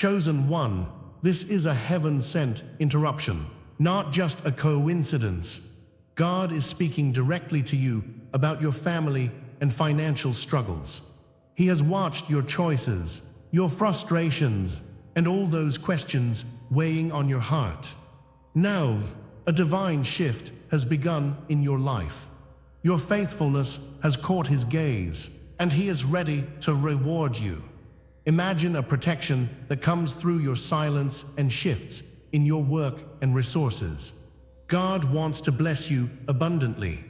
Chosen one, this is a heaven-sent interruption, not just a coincidence. God is speaking directly to you about your family and financial struggles. He has watched your choices, your frustrations, and all those questions weighing on your heart. Now, a divine shift has begun in your life. Your faithfulness has caught his gaze, and he is ready to reward you. Imagine a protection that comes through your silence and shifts in your work and resources. God wants to bless you abundantly.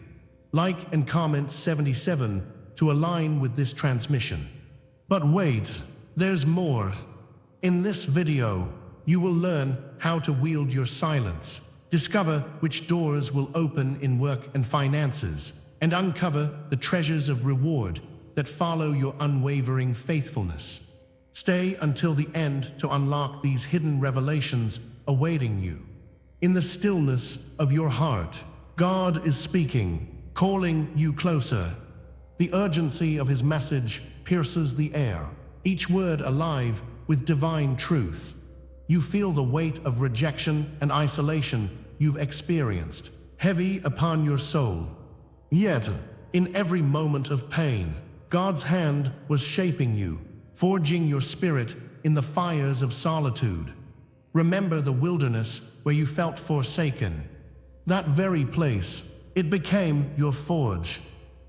Like and comment 77 to align with this transmission. But wait, there's more. In this video, you will learn how to wield your silence, discover which doors will open in work and finances, and uncover the treasures of reward that follow your unwavering faithfulness. Stay until the end to unlock these hidden revelations awaiting you. In the stillness of your heart, God is speaking, calling you closer. The urgency of his message pierces the air, each word alive with divine truth. You feel the weight of rejection and isolation you've experienced, heavy upon your soul. Yet, in every moment of pain, God's hand was shaping you, forging your spirit in the fires of solitude. Remember the wilderness where you felt forsaken. That very place, it became your forge.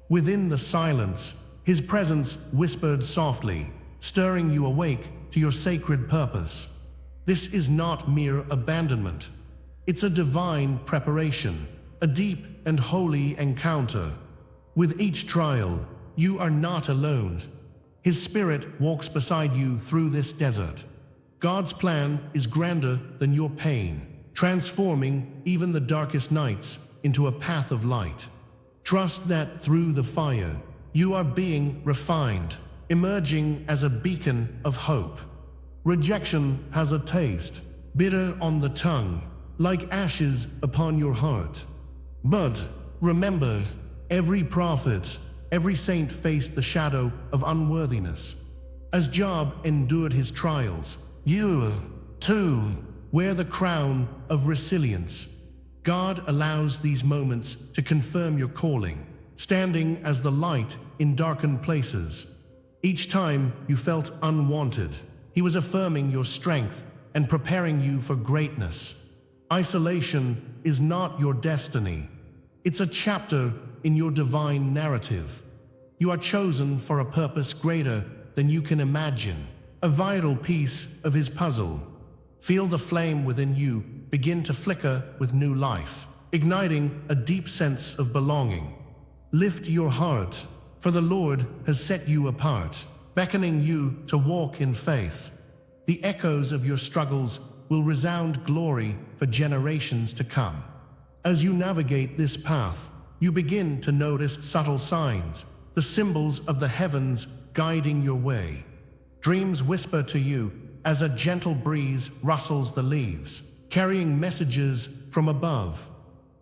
Within the silence, his presence whispered softly, stirring you awake to your sacred purpose. This is not mere abandonment. It's a divine preparation, a deep and holy encounter. With each trial, you are not alone. His Spirit walks beside you through this desert. God's plan is grander than your pain, transforming even the darkest nights into a path of light. Trust that through the fire, you are being refined, emerging as a beacon of hope. Rejection has a taste, bitter on the tongue, like ashes upon your heart. But remember, every prophet, every saint faced the shadow of unworthiness. As Job endured his trials, you, too, wear the crown of resilience. God allows these moments to confirm your calling, standing as the light in darkened places. Each time you felt unwanted, he was affirming your strength and preparing you for greatness. Isolation is not your destiny. It's a chapter in your divine narrative. You are chosen for a purpose greater than you can imagine, a vital piece of his puzzle. Feel the flame within you begin to flicker with new life, igniting a deep sense of belonging. Lift your heart, for the Lord has set you apart, beckoning you to walk in faith. The echoes of your struggles will resound glory for generations to come. As you navigate this path, you begin to notice subtle signs, the symbols of the heavens guiding your way. Dreams whisper to you as a gentle breeze rustles the leaves, carrying messages from above.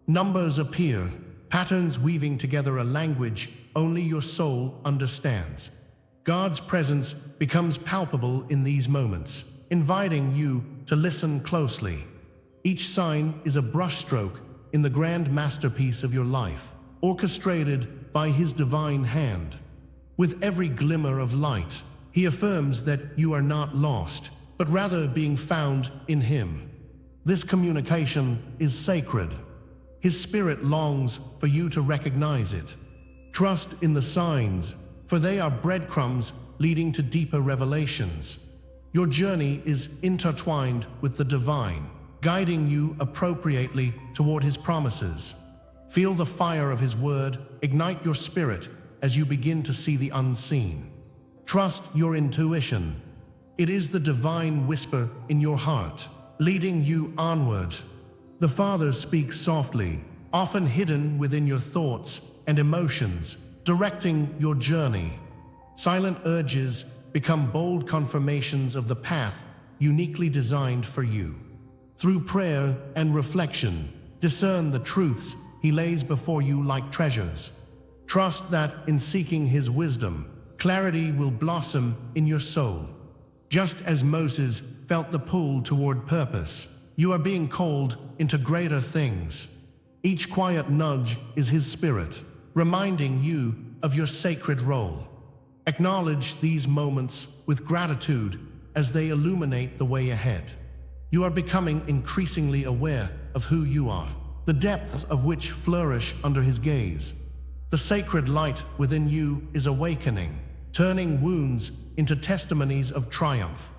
Numbers appear, patterns weaving together a language only your soul understands. God's presence becomes palpable in these moments, inviting you to listen closely. Each sign is a brushstroke in the grand masterpiece of your life, orchestrated by his divine hand. With every glimmer of light, he affirms that you are not lost, but rather being found in him. This communication is sacred. His Spirit longs for you to recognize it. Trust in the signs, for they are breadcrumbs leading to deeper revelations. Your journey is intertwined with the divine, guiding you appropriately toward his promises. Feel the fire of his word ignite your spirit as you begin to see the unseen. Trust your intuition. It is the divine whisper in your heart, leading you onward. The Father speaks softly, often hidden within your thoughts and emotions, directing your journey. Silent urges become bold confirmations of the path uniquely designed for you. Through prayer and reflection, discern the truths he lays before you like treasures. Trust that in seeking his wisdom, clarity will blossom in your soul. Just as Moses felt the pull toward purpose. You are being called into greater things. Each quiet nudge is His Spirit, reminding you of your sacred role. Acknowledge these moments with gratitude as they illuminate the way ahead. You are becoming increasingly aware of who you are, the depths of which flourish under His gaze. The sacred light within you is awakening, turning wounds into testimonies of triumph.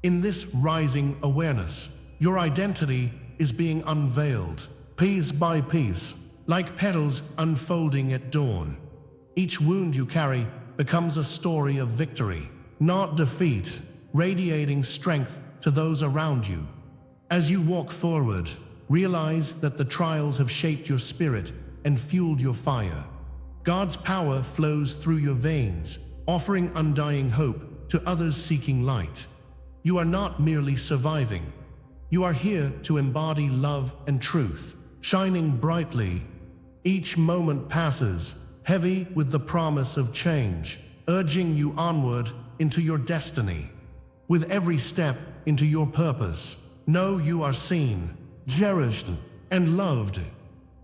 In this rising awareness, your identity is being unveiled, piece by piece, like petals unfolding at dawn. Each wound you carry becomes a story of victory, not defeat, radiating strength to those around you. As you walk forward, realize that the trials have shaped your spirit and fueled your fire. God's power flows through your veins, offering undying hope to others seeking light. You are not merely surviving. You are here to embody love and truth, shining brightly. Each moment passes, heavy with the promise of change, urging you onward into your destiny. With every step into your purpose, know you are seen, cherished, and loved.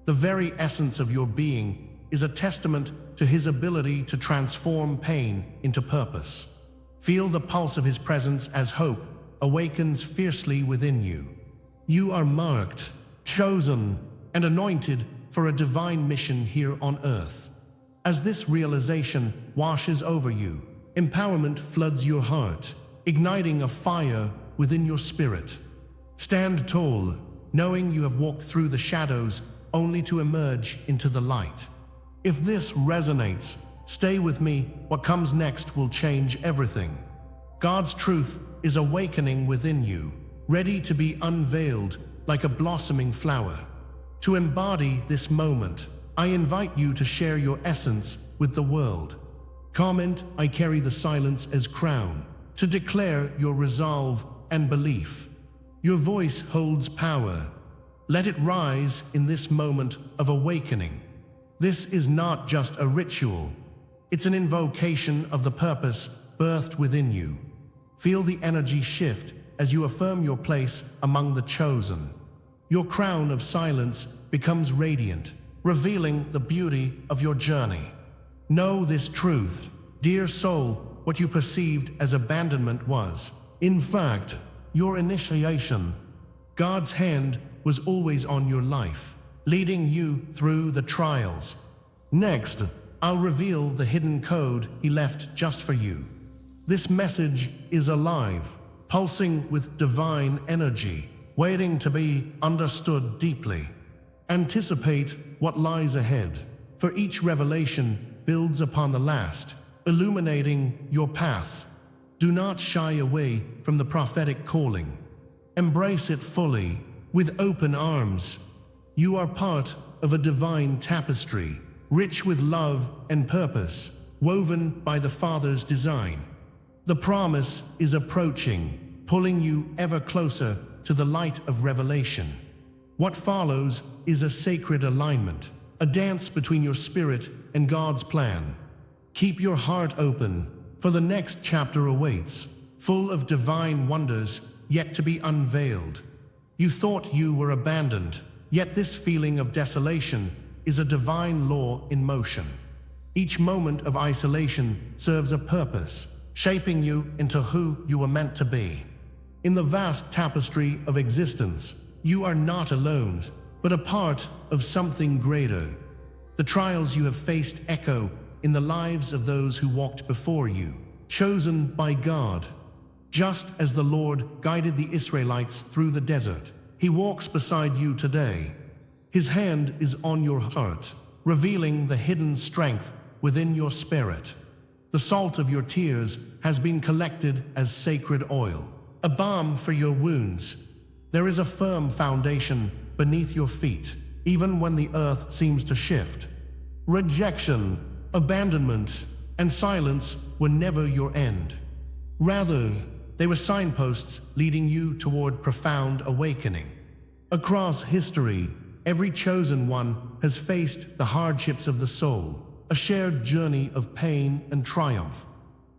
The very essence of your being is a testament to His ability to transform pain into purpose. Feel the pulse of His presence as hope awakens fiercely within you. You are marked, chosen, and anointed for a divine mission here on earth. As this realization washes over you, empowerment floods your heart, igniting a fire within your spirit. Stand tall, knowing you have walked through the shadows only to emerge into the light. If this resonates, stay with me. What comes next will change everything. God's truth is awakening within you, ready to be unveiled like a blossoming flower. To embody this moment, I invite you to share your essence with the world. Comment, "I carry the silence as crown," to declare your resolve and belief. Your voice holds power. Let it rise in this moment of awakening. This is not just a ritual. It's an invocation of the purpose birthed within you. Feel the energy shift as you affirm your place among the chosen. Your crown of silence becomes radiant, revealing the beauty of your journey. Know this truth, dear soul: what you perceived as abandonment was, in fact, your initiation. God's hand was always on your life, leading you through the trials. Next, I'll reveal the hidden code He left just for you. This message is alive, pulsing with divine energy, waiting to be understood deeply. Anticipate what lies ahead, for each revelation builds upon the last, illuminating your path. Do not shy away from the prophetic calling. Embrace it fully, with open arms. You are part of a divine tapestry, rich with love and purpose, woven by the Father's design. The promise is approaching, pulling you ever closer to the light of revelation. What follows is a sacred alignment, a dance between your spirit and God's plan. Keep your heart open, for the next chapter awaits, full of divine wonders yet to be unveiled. You thought you were abandoned, yet this feeling of desolation is a divine law in motion. Each moment of isolation serves a purpose, shaping you into who you were meant to be. In the vast tapestry of existence, you are not alone, but a part of something greater. The trials you have faced echo in the lives of those who walked before you, chosen by God. Just as the Lord guided the Israelites through the desert, He walks beside you today. His hand is on your heart, revealing the hidden strength within your spirit. The salt of your tears has been collected as sacred oil, a balm for your wounds. There is a firm foundation beneath your feet, even when the earth seems to shift. Rejection, abandonment, and silence were never your end. Rather, they were signposts leading you toward profound awakening. Across history, every chosen one has faced the hardships of the soul, a shared journey of pain and triumph.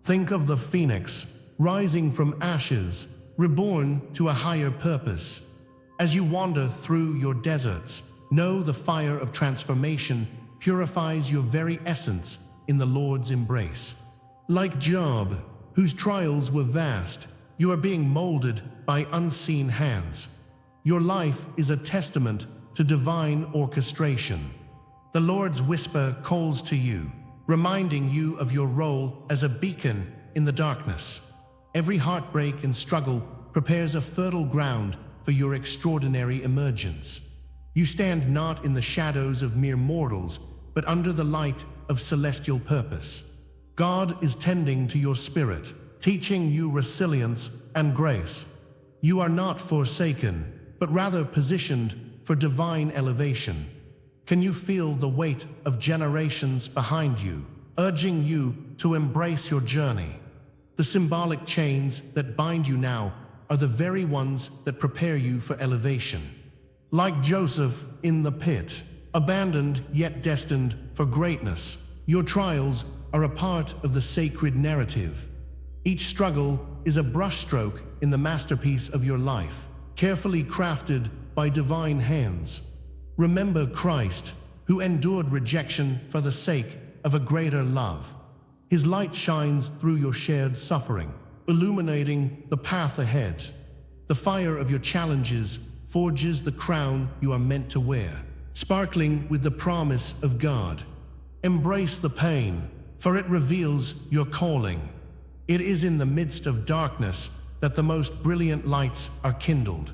Think of the phoenix, rising from ashes, reborn to a higher purpose. As you wander through your deserts, know the fire of transformation purifies your very essence in the Lord's embrace. Like Job, whose trials were vast, you are being molded by unseen hands. Your life is a testament to divine orchestration. The Lord's whisper calls to you, reminding you of your role as a beacon in the darkness. Every heartbreak and struggle prepares a fertile ground for your extraordinary emergence. You stand not in the shadows of mere mortals, but under the light of celestial purpose. God is tending to your spirit, teaching you resilience and grace. You are not forsaken, but rather positioned for divine elevation. Can you feel the weight of generations behind you, urging you to embrace your journey? The symbolic chains that bind you now are the very ones that prepare you for elevation. Like Joseph in the pit, abandoned yet destined for greatness, your trials are a part of the sacred narrative. Each struggle is a brushstroke in the masterpiece of your life, carefully crafted by divine hands. Remember Christ, who endured rejection for the sake of a greater love. His light shines through your shared suffering, illuminating the path ahead. The fire of your challenges forges the crown you are meant to wear, sparkling with the promise of God. Embrace the pain, for it reveals your calling. It is in the midst of darkness that the most brilliant lights are kindled.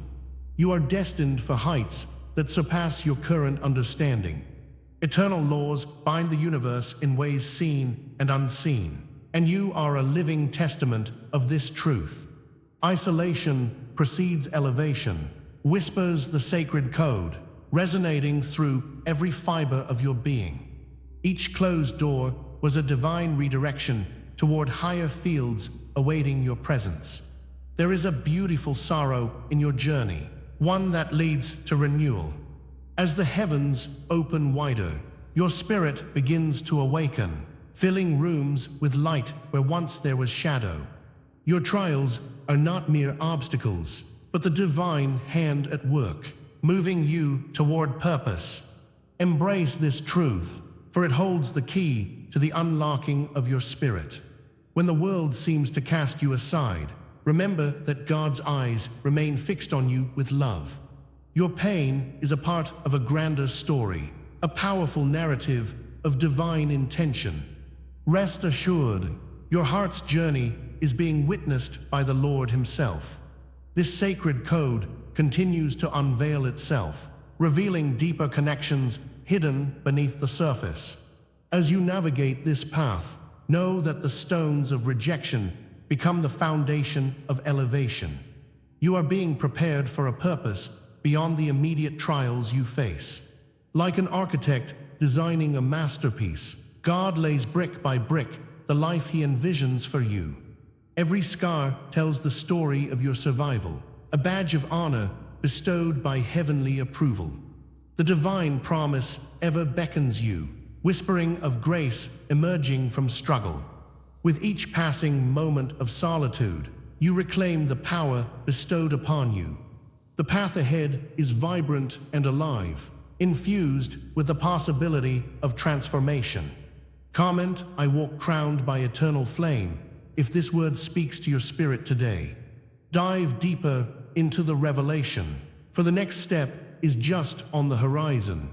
You are destined for heights that surpass your current understanding. Eternal laws bind the universe in ways seen and unseen, and you are a living testament of this truth. Isolation precedes elevation, whispers the sacred code, resonating through every fiber of your being. Each closed door was a divine redirection toward higher fields awaiting your presence. There is a beautiful sorrow in your journey, one that leads to renewal. As the heavens open wider, your spirit begins to awaken, filling rooms with light where once there was shadow. Your trials are not mere obstacles, but the divine hand at work, moving you toward purpose. Embrace this truth, for it holds the key to the unlocking of your spirit. When the world seems to cast you aside, remember that God's eyes remain fixed on you with love. Your pain is a part of a grander story, a powerful narrative of divine intention. Rest assured, your heart's journey is being witnessed by the Lord Himself. This sacred code continues to unveil itself, revealing deeper connections hidden beneath the surface. As you navigate this path, know that the stones of rejection become the foundation of elevation. You are being prepared for a purpose beyond the immediate trials you face. Like an architect designing a masterpiece, God lays brick by brick the life He envisions for you. Every scar tells the story of your survival, a badge of honor bestowed by heavenly approval. The divine promise ever beckons you, whispering of grace emerging from struggle. With each passing moment of solitude, you reclaim the power bestowed upon you. The path ahead is vibrant and alive, infused with the possibility of transformation. Comment, "I walk crowned by eternal flame," if this word speaks to your spirit today. Dive deeper into the revelation, for the next step is just on the horizon.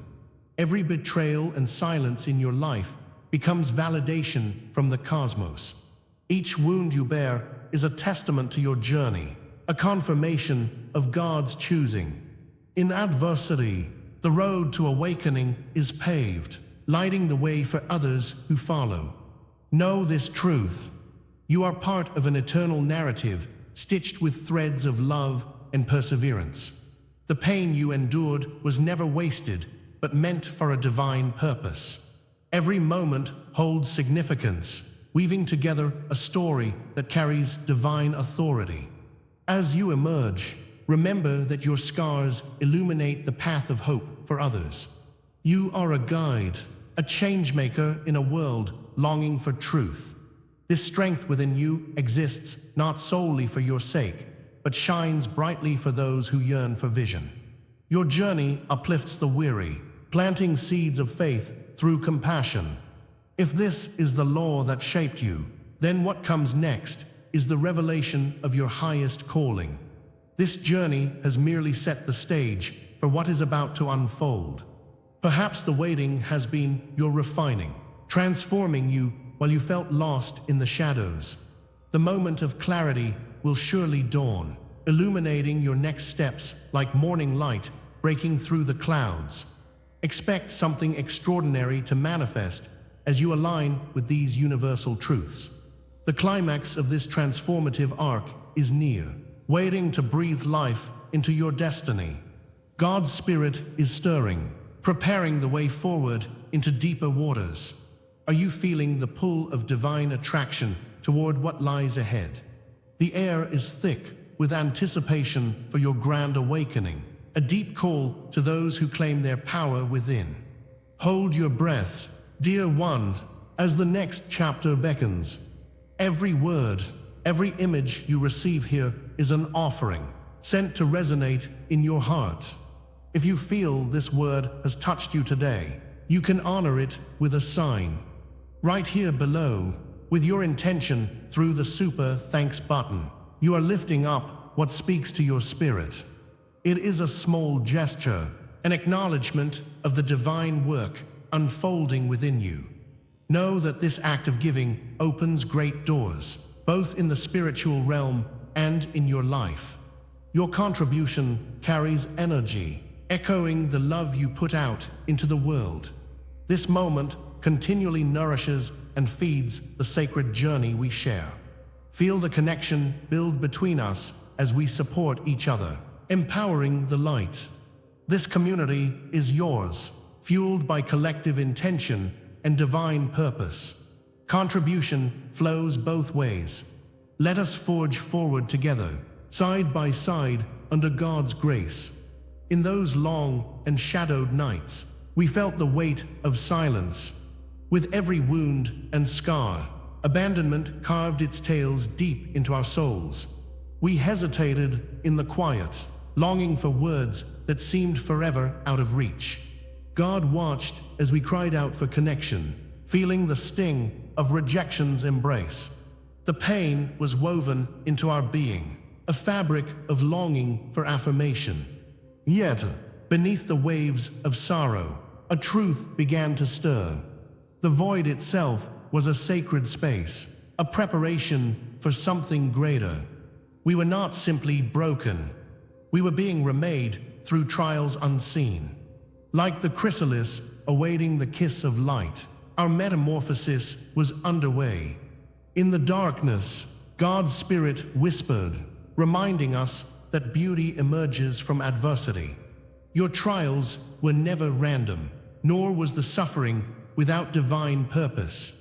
Every betrayal and silence in your life becomes validation from the cosmos. Each wound you bear is a testament to your journey, a confirmation of God's choosing. In adversity, the road to awakening is paved, lighting the way for others who follow. Know this truth. You are part of an eternal narrative stitched with threads of love and perseverance. The pain you endured was never wasted, but meant for a divine purpose. Every moment holds significance, weaving together a story that carries divine authority. As you emerge, remember that your scars illuminate the path of hope for others. You are a guide, a changemaker in a world longing for truth. This strength within you exists not solely for your sake, but shines brightly for those who yearn for vision. Your journey uplifts the weary, planting seeds of faith through compassion. If this is the law that shaped you, then what comes next is the revelation of your highest calling. This journey has merely set the stage for what is about to unfold. Perhaps the waiting has been your refining, transforming you while you felt lost in the shadows. The moment of clarity will surely dawn, illuminating your next steps like morning light breaking through the clouds. Expect something extraordinary to manifest as you align with these universal truths. The climax of this transformative arc is near, waiting to breathe life into your destiny. God's Spirit is stirring, preparing the way forward into deeper waters. Are you feeling the pull of divine attraction toward what lies ahead? The air is thick with anticipation for your grand awakening, a deep call to those who claim their power within. Hold your breath, dear one, as the next chapter beckons. Every word, every image you receive here is an offering, sent to resonate in your heart. If you feel this word has touched you today, you can honor it with a sign. Right here below, with your intention through the super thanks button, you are lifting up what speaks to your spirit. It is a small gesture, an acknowledgement of the divine work unfolding within you. Know that this act of giving opens great doors, both in the spiritual realm and in your life. Your contribution carries energy, echoing the love you put out into the world. This moment continually nourishes and feeds the sacred journey we share. Feel the connection build between us as we support each other, empowering the light. This community is yours, fueled by collective intention and divine purpose. Contribution flows both ways. Let us forge forward together, side by side, under God's grace. In those long and shadowed nights, we felt the weight of silence. With every wound and scar, abandonment carved its tales deep into our souls. We hesitated in the quiet, longing for words that seemed forever out of reach. God watched as we cried out for connection, feeling the sting of rejection's embrace. The pain was woven into our being, a fabric of longing for affirmation. Yet, beneath the waves of sorrow, a truth began to stir. The void itself was a sacred space, a preparation for something greater. We were not simply broken. We were being remade through trials unseen. Like the chrysalis awaiting the kiss of light, our metamorphosis was underway. In the darkness, God's Spirit whispered, reminding us that beauty emerges from adversity. Your trials were never random, nor was the suffering without divine purpose.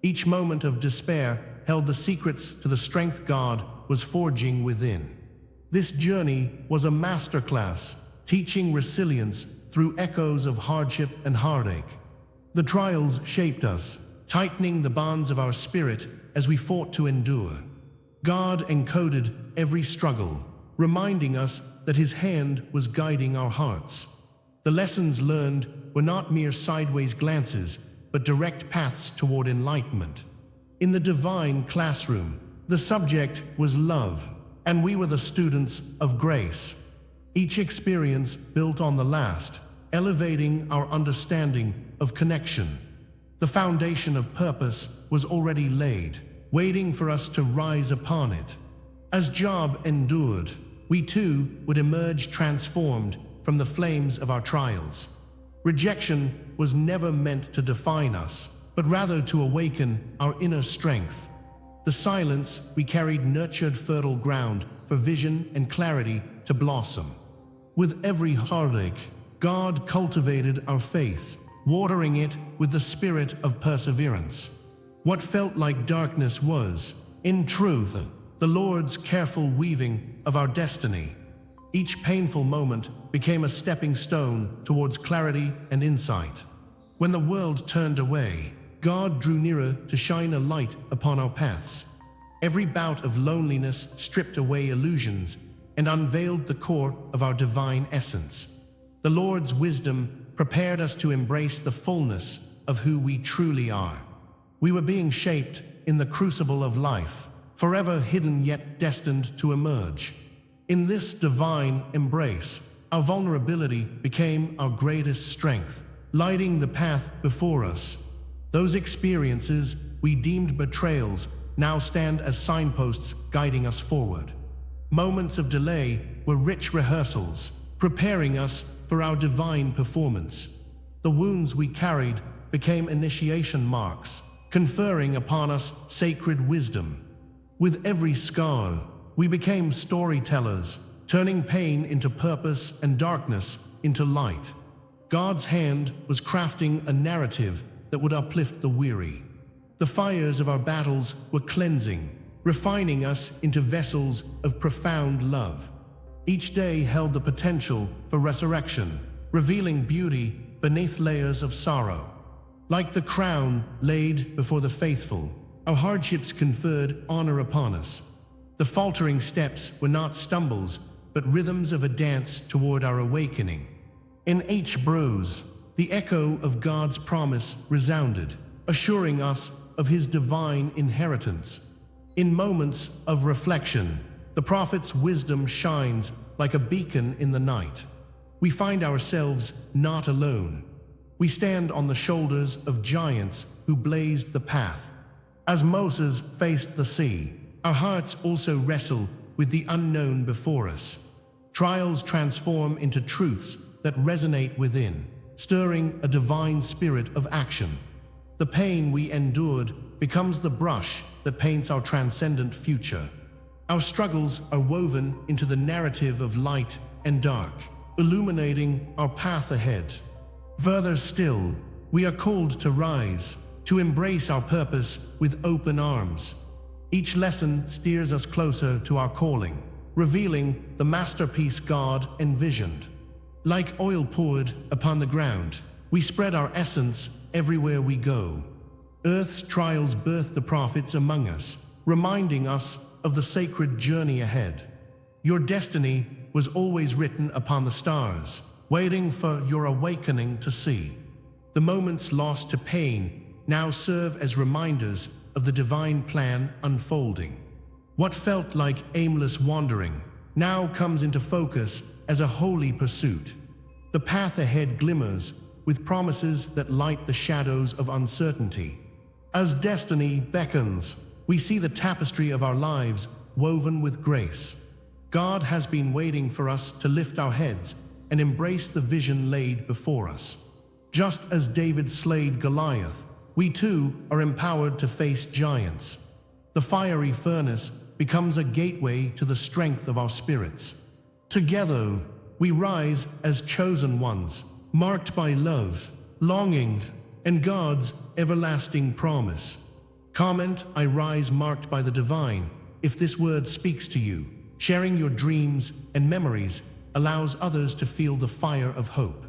Each moment of despair held the secrets to the strength God was forging within. This journey was a masterclass, teaching resilience through echoes of hardship and heartache. The trials shaped us, tightening the bonds of our spirit as we fought to endure. God encoded every struggle, reminding us that His hand was guiding our hearts. The lessons learned were not mere sideways glances, but direct paths toward enlightenment. In the divine classroom, the subject was love, and we were the students of grace. Each experience built on the last, elevating our understanding of connection. The foundation of purpose was already laid, waiting for us to rise upon it. As Job endured, we too would emerge transformed from the flames of our trials. Rejection was never meant to define us, but rather to awaken our inner strength. The silence we carried nurtured fertile ground for vision and clarity to blossom. With every heartache, God cultivated our faith, watering it with the spirit of perseverance. What felt like darkness was, in truth, the Lord's careful weaving of our destiny. Each painful moment became a stepping stone towards clarity and insight. When the world turned away, God drew nearer to shine a light upon our paths. Every bout of loneliness stripped away illusions, and unveiled the core of our divine essence. The Lord's wisdom prepared us to embrace the fullness of who we truly are. We were being shaped in the crucible of life, forever hidden yet destined to emerge. In this divine embrace, our vulnerability became our greatest strength, lighting the path before us. Those experiences we deemed betrayals now stand as signposts guiding us forward. Moments of delay were rich rehearsals, preparing us for our divine performance. The wounds we carried became initiation marks, conferring upon us sacred wisdom. With every scar, we became storytellers, turning pain into purpose and darkness into light. God's hand was crafting a narrative that would uplift the weary. The fires of our battles were cleansing, refining us into vessels of profound love. Each day held the potential for resurrection, revealing beauty beneath layers of sorrow. Like the crown laid before the faithful, our hardships conferred honor upon us. The faltering steps were not stumbles, but rhythms of a dance toward our awakening. In each bruise, the echo of God's promise resounded, assuring us of His divine inheritance. In moments of reflection, the prophet's wisdom shines like a beacon in the night. We find ourselves not alone. We stand on the shoulders of giants who blazed the path. As Moses faced the sea, our hearts also wrestle with the unknown before us. Trials transform into truths that resonate within, stirring a divine spirit of action. The pain we endured becomes the brush that paints our transcendent future. Our struggles are woven into the narrative of light and dark, illuminating our path ahead. Further still, we are called to rise, to embrace our purpose with open arms. Each lesson steers us closer to our calling, revealing the masterpiece God envisioned. Like oil poured upon the ground, we spread our essence everywhere we go. Earth's trials birth the prophets among us, reminding us of the sacred journey ahead. Your destiny was always written upon the stars, waiting for your awakening to see. The moments lost to pain now serve as reminders of the divine plan unfolding. What felt like aimless wandering now comes into focus as a holy pursuit. The path ahead glimmers with promises that light the shadows of uncertainty. As destiny beckons, we see the tapestry of our lives woven with grace. God has been waiting for us to lift our heads and embrace the vision laid before us. Just as David slayed Goliath, we too are empowered to face giants. The fiery furnace becomes a gateway to the strength of our spirits. Together, we rise as chosen ones, marked by love, longing, and God's everlasting promise. Comment, I rise marked by the divine, if this word speaks to you. Sharing your dreams and memories allows others to feel the fire of hope.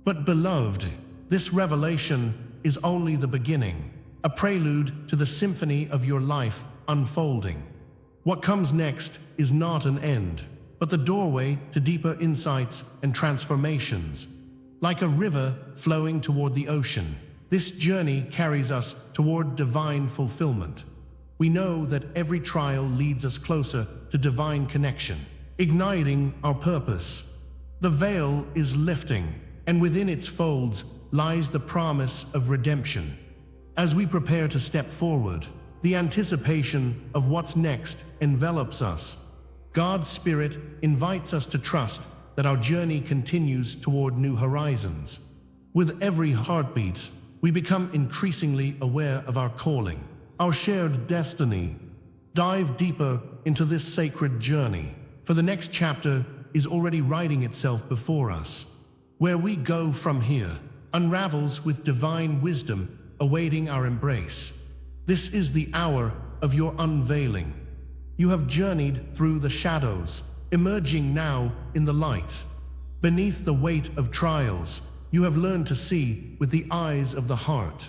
But beloved, this revelation is only the beginning, a prelude to the symphony of your life unfolding. What comes next is not an end, but the doorway to deeper insights and transformations. Like a river flowing toward the ocean, this journey carries us toward divine fulfillment. We know that every trial leads us closer to divine connection, igniting our purpose. The veil is lifting, and within its folds lies the promise of redemption. As we prepare to step forward, the anticipation of what's next envelops us. God's Spirit invites us to trust that our journey continues toward new horizons. With every heartbeat, we become increasingly aware of our calling, our shared destiny. Dive deeper into this sacred journey, for the next chapter is already writing itself before us. Where we go from here unravels with divine wisdom awaiting our embrace. This is the hour of your unveiling. You have journeyed through the shadows, emerging now in the light. Beneath the weight of trials, you have learned to see with the eyes of the heart.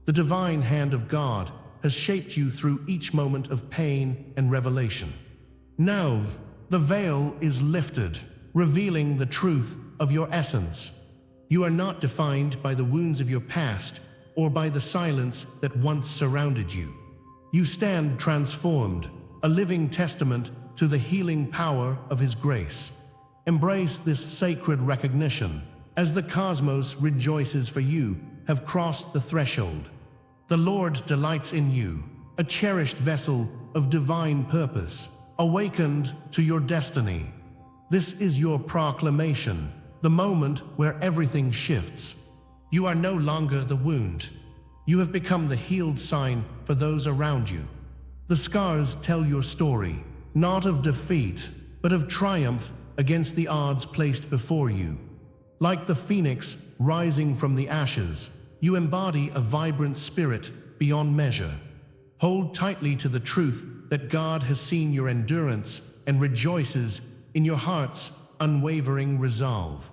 The divine hand of God has shaped you through each moment of pain and revelation. Now, The veil is lifted, revealing the truth of your essence. You are not defined by the wounds of your past or by the silence that once surrounded you. You stand transformed, a living testament to the healing power of His grace. Embrace this sacred recognition as the cosmos rejoices for you have crossed the threshold. The Lord delights in you, a cherished vessel of divine purpose, awakened to your destiny. This is your proclamation, the moment where everything shifts. You are no longer the wound. You have become the healed sign for those around you. The scars tell your story, not of defeat, but of triumph against the odds placed before you. Like the phoenix rising from the ashes, you embody a vibrant spirit beyond measure. Hold tightly to the truth that God has seen your endurance and rejoices in your heart's unwavering resolve.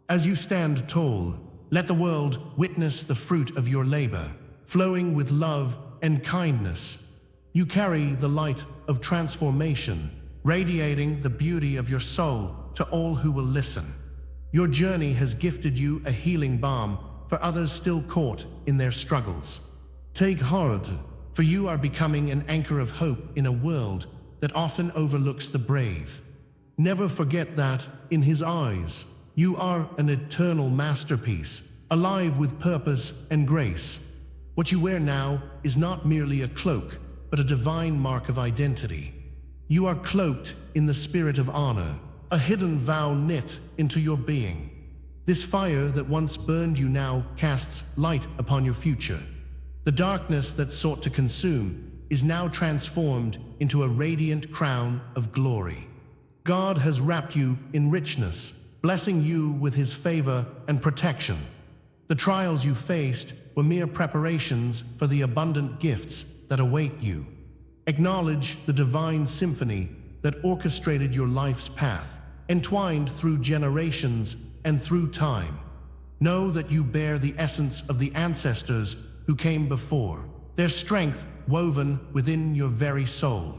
As you stand tall, let the world witness the fruit of your labor, flowing with love and kindness. You carry the light of transformation, radiating the beauty of your soul to all who will listen. Your journey has gifted you a healing balm for others still caught in their struggles. Take heart, for you are becoming an anchor of hope in a world that often overlooks the brave. Never forget that, in His eyes, you are an eternal masterpiece, alive with purpose and grace. What you wear now is not merely a cloak, but a divine mark of identity. You are cloaked in the spirit of honor, a hidden vow knit into your being. This fire that once burned you now casts light upon your future. The darkness that sought to consume is now transformed into a radiant crown of glory. God has wrapped you in richness, blessing you with His favor and protection. The trials you faced were mere preparations for the abundant gifts that await you. Acknowledge the divine symphony that orchestrated your life's path, entwined through generations and through time. Know that you bear the essence of the ancestors who came before, their strength woven within your very soul.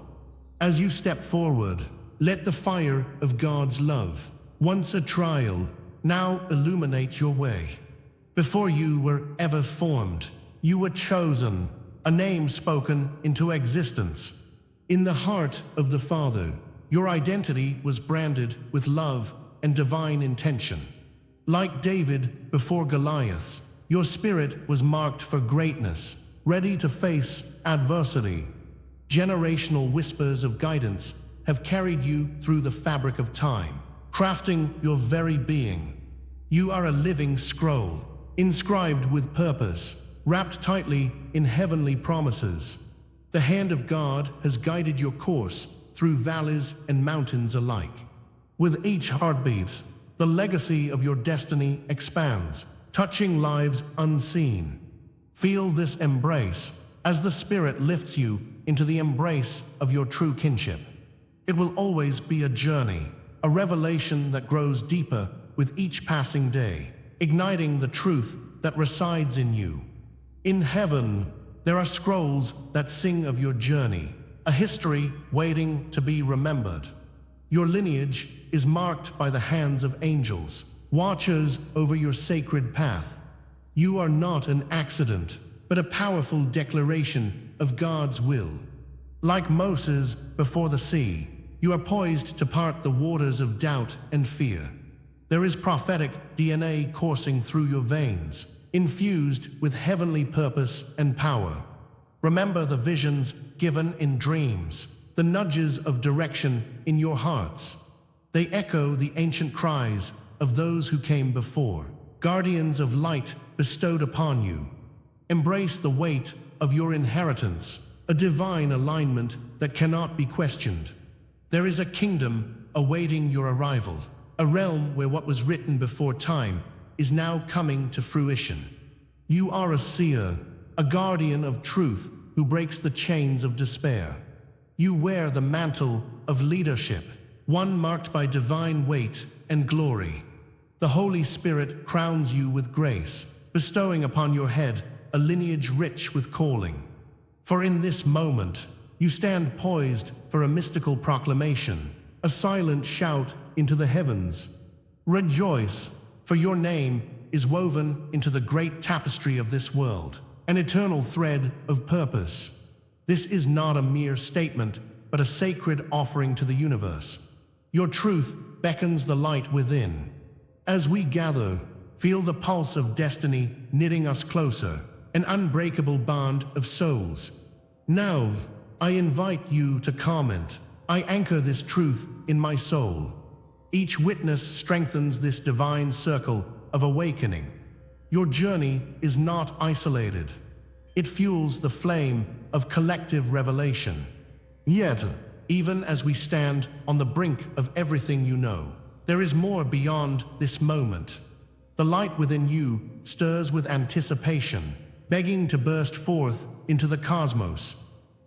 As you step forward, let the fire of God's love, once a trial, now illuminate your way. Before you were ever formed, you were chosen, a name spoken into existence. In the heart of the Father, your identity was branded with love and divine intention. Like David before Goliath, your spirit was marked for greatness, ready to face adversity. Generational whispers of guidance have carried you through the fabric of time, crafting your very being. You are a living scroll, inscribed with purpose, wrapped tightly in heavenly promises. The hand of God has guided your course through valleys and mountains alike. With each heartbeat, the legacy of your destiny expands, touching lives unseen. Feel this embrace as the Spirit lifts you into the embrace of your true kinship. It will always be a journey, a revelation that grows deeper with each passing day, igniting the truth that resides in you. In heaven, there are scrolls that sing of your journey, a history waiting to be remembered. Your lineage is marked by the hands of angels, watchers over your sacred path. You are not an accident, but a powerful declaration of God's will. Like Moses before the sea, you are poised to part the waters of doubt and fear. There is prophetic DNA coursing through your veins, infused with heavenly purpose and power. Remember the visions given in dreams, the nudges of direction in your hearts. They echo the ancient cries of those who came before, guardians of light bestowed upon you. Embrace the weight of your inheritance, a divine alignment that cannot be questioned. There is a kingdom awaiting your arrival, a realm where what was written before time is now coming to fruition. You are a seer, a guardian of truth who breaks the chains of despair. You wear the mantle of leadership, one marked by divine weight and glory. The Holy Spirit crowns you with grace, bestowing upon your head a lineage rich with calling. For in this moment, you stand poised for a mystical proclamation, a silent shout into the heavens. Rejoice, for your name is woven into the great tapestry of this world, an eternal thread of purpose. This is not a mere statement, but a sacred offering to the universe. Your truth beckons the light within. As we gather, feel the pulse of destiny knitting us closer, an unbreakable bond of souls. Now, I invite you to comment. I anchor this truth in my soul. Each witness strengthens this divine circle of awakening. Your journey is not isolated. It fuels the flame of collective revelation. Yet, even as we stand on the brink of everything you know, there is more beyond this moment. The light within you stirs with anticipation, begging to burst forth into the cosmos.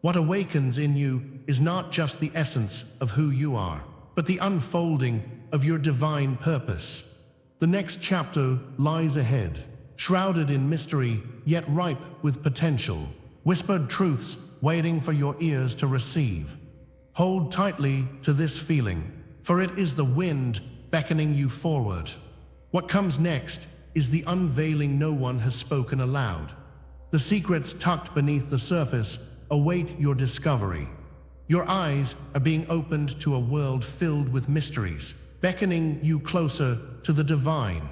What awakens in you is not just the essence of who you are, but the unfolding of your divine purpose. The next chapter lies ahead, shrouded in mystery, yet ripe with potential. Whispered truths waiting for your ears to receive. Hold tightly to this feeling, for it is the wind beckoning you forward. What comes next is the unveiling no one has spoken aloud. The secrets tucked beneath the surface await your discovery. Your eyes are being opened to a world filled with mysteries, beckoning you closer to the divine.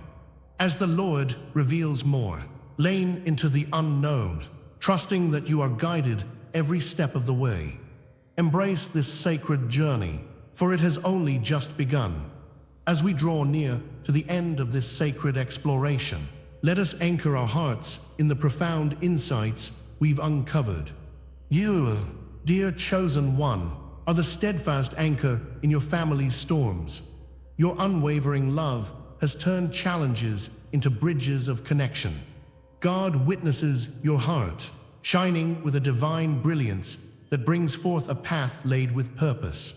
As the Lord reveals more, lean into the unknown, trusting that you are guided every step of the way. Embrace this sacred journey, for it has only just begun. As we draw near to the end of this sacred exploration, let us anchor our hearts in the profound insights we've uncovered. You, dear chosen one, are the steadfast anchor in your family's storms. Your unwavering love has turned challenges into bridges of connection. God witnesses your heart, shining with a divine brilliance that brings forth a path laid with purpose.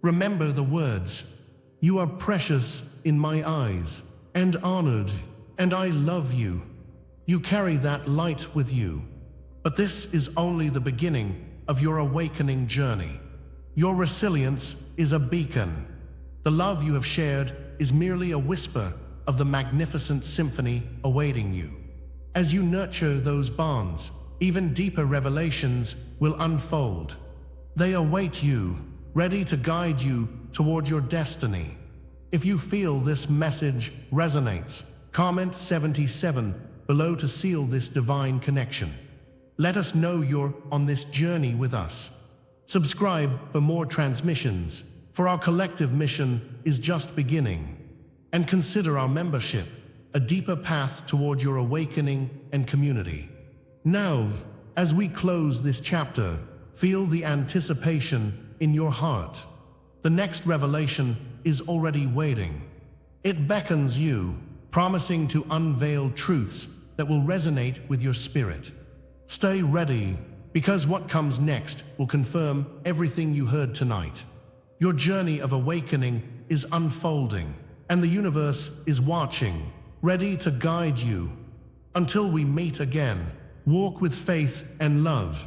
Remember the words, "You are precious in my eyes, and honored, and I love you." You carry that light with you. But this is only the beginning of your awakening journey. Your resilience is a beacon. The love you have shared is merely a whisper of the magnificent symphony awaiting you. As you nurture those bonds, even deeper revelations will unfold. They await you, ready to guide you toward your destiny. If you feel this message resonates, comment 77 below to seal this divine connection. Let us know you're on this journey with us. Subscribe for more transmissions, for our collective mission is just beginning. And consider our membership, a deeper path toward your awakening and community. Now, as we close this chapter, feel the anticipation in your heart. The next revelation is already waiting. It beckons you, promising to unveil truths that will resonate with your spirit. Stay ready, because what comes next will confirm everything you heard tonight. Your journey of awakening is unfolding, and the universe is watching, ready to guide you. Until we meet again, walk with faith and love.